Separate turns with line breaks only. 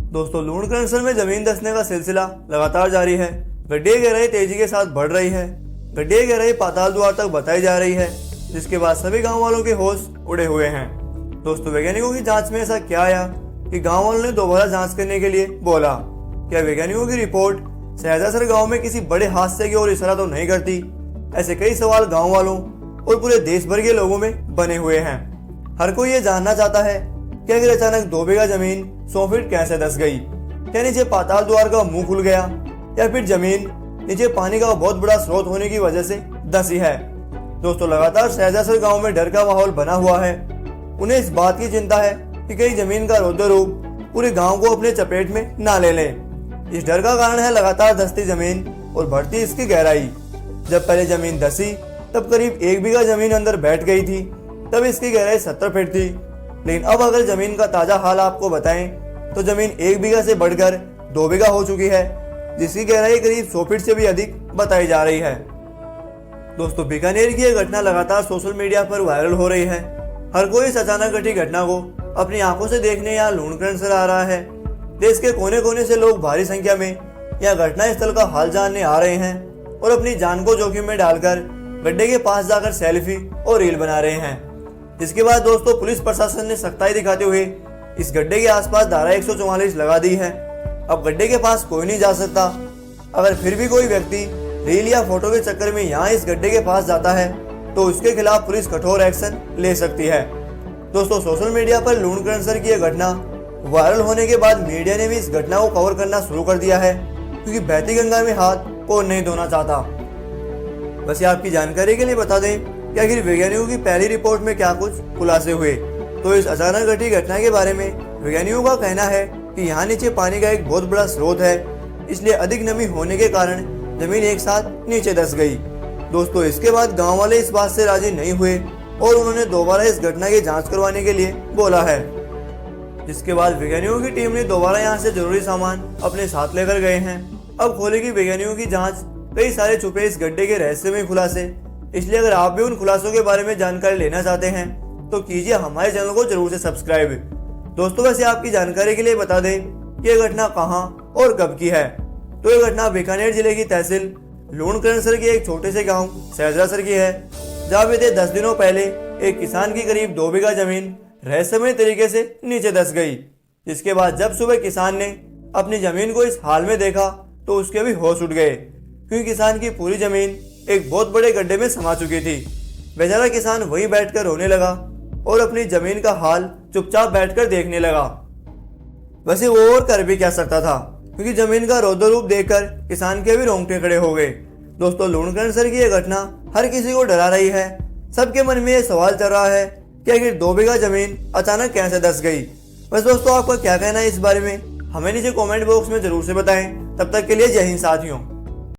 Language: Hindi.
दोस्तों लूणकरणसर में जमीन धंसने का सिलसिला लगातार जारी है। गड्ढे की गहराई तेजी के साथ बढ़ रही है। गड्ढे की गहराई पाताल द्वार तक बताई जा रही है, जिसके बाद सभी गांव वालों के होश उड़े हुए हैं। दोस्तों वैज्ञानिकों की जांच में ऐसा क्या आया कि गांव वालों ने दोबारा जांच करने के लिए बोला? क्या वैज्ञानिकों की रिपोर्ट सहजासर गांव में किसी बड़े हादसे की ओर इशारा तो नहीं करती? ऐसे कई सवाल गांव वालों और पूरे देश भर के लोगों में बने हुए हैं। हर कोई ये जानना चाहता है कि अगर अचानक 2 बीघा जमीन 100 फीट कैसे धंस गई? क्या नीचे पाताल द्वार का मुंह खुल गया, या फिर जमीन नीचे पानी का बहुत बड़ा स्रोत होने की वजह से धंसी है? दोस्तों लगातार सहजासर गांव में डर का माहौल बना हुआ है। उन्हें इस बात की चिंता है कि कहीं जमीन का रौद्र रूप पूरे गांव को अपने चपेट में ना ले ले। इस डर का कारण है लगातार धंसती जमीन और बढ़ती इसकी गहराई। जब पहले जमीन धंसी तब करीब 1 बीघा जमीन अंदर बैठ गई थी, तब इसकी गहराई 70 फीट थी। लेकिन अब अगर जमीन का ताजा हाल आपको बताएं तो जमीन 1 बीघा से बढ़कर 2 बीघा हो चुकी है, जिसकी गहराई करीब 100 फीट से भी अधिक बताई जा रही है। दोस्तों बीकानेर की यह घटना लगातार सोशल मीडिया पर वायरल हो रही है। हर कोई इस अचानक घटी घटना को अपनी आंखों से देखने यहाँ लूणकरणसर आ रहा है। देश के कोने कोने से लोग भारी संख्या में यह घटना स्थल का हाल जानने आ रहे हैं और अपनी जान को जोखिम में डालकर गड्ढे के पास जाकर सेल्फी और रील बना रहे हैं। इसके बाद दोस्तों पुलिस प्रशासन ने सख्ताई दिखाते हुए इस गड्ढे के आसपास धारा 144 लगा दी है। अब गड्ढे के पास कोई नहीं जा सकता। अगर फिर भी कोई व्यक्ति रील या फोटो के चक्कर में यहाँ इस गड्ढे के पास जाता है तो उसके खिलाफ पुलिस कठोर एक्शन ले सकती है। दोस्तों सोशल मीडिया पर लूणकरणसर की यह घटना वायरल होने के बाद मीडिया ने भी इस घटना को कवर करना शुरू कर दिया है, क्योंकि बहती गंगा में हाथ कौन नहीं धोना चाहता। बस ये आपकी जानकारी के लिए बता दें कि आखिर वैज्ञानिकों की पहली रिपोर्ट में क्या कुछ खुलासे हुए। तो इस अचानक घटी घटना के बारे में वैज्ञानिकों का कहना है कि यहाँ नीचे पानी का एक बहुत बड़ा स्रोत है, इसलिए अधिक नमी होने के कारण जमीन एक साथ नीचे धंस गई। दोस्तों इसके बाद गांव वाले इस बात से राजी नहीं हुए और उन्होंने दोबारा इस घटना की जांच करवाने के लिए बोला है। जिसके बाद वैज्ञानिकों की टीम ने दोबारा यहाँ से जरूरी सामान अपने साथ लेकर गए हैं। अब खोलेगी वैज्ञानिकों की जांच कई सारे छुपे इस गड्ढे के रहस्यमय खुलासे। इसलिए अगर आप भी उन खुलासों के बारे में जानकारी लेना चाहते हैं तो कीजिए हमारे चैनल को जरूर से सब्सक्राइब। दोस्तों वैसे आपकी जानकारी के लिए बता दें कि यह घटना कहां और कब की है। तो यह घटना बीकानेर जिले की तहसील लूणकरणसर के एक छोटे से गांव सहजासर की है, जहां बीते 10 दिनों पहले एक किसान की करीब 2 बीघा जमीन रहस्यमय तरीके से नीचे धंस गई। जिसके बाद जब सुबह किसान ने अपनी जमीन को इस हाल में देखा तो उसके भी होश उड़ गए, क्योंकि किसान की पूरी जमीन एक बहुत बड़े गड्ढे में समा चुकी थी। बेचारा किसान वहीं बैठकर रोने लगा और अपनी जमीन का हाल चुपचाप बैठकर देखने लगा। वैसे वो और कर भी क्या सकता था, क्योंकि जमीन का रौद्र रूप देखकर किसान के भी रोंगटे खड़े हो गए। दोस्तों लूणकरणसर की यह घटना हर किसी को डरा रही है। सबके मन में यह सवाल चल रहा है कि आखिर 2 बीघा जमीन अचानक कैसे धंस गई। बस दोस्तों आपका क्या कहना है इस बारे में हमें नीचे कमेंट बॉक्स में जरूर से बताएं। तब तक के लिए जय हिंद साथियों।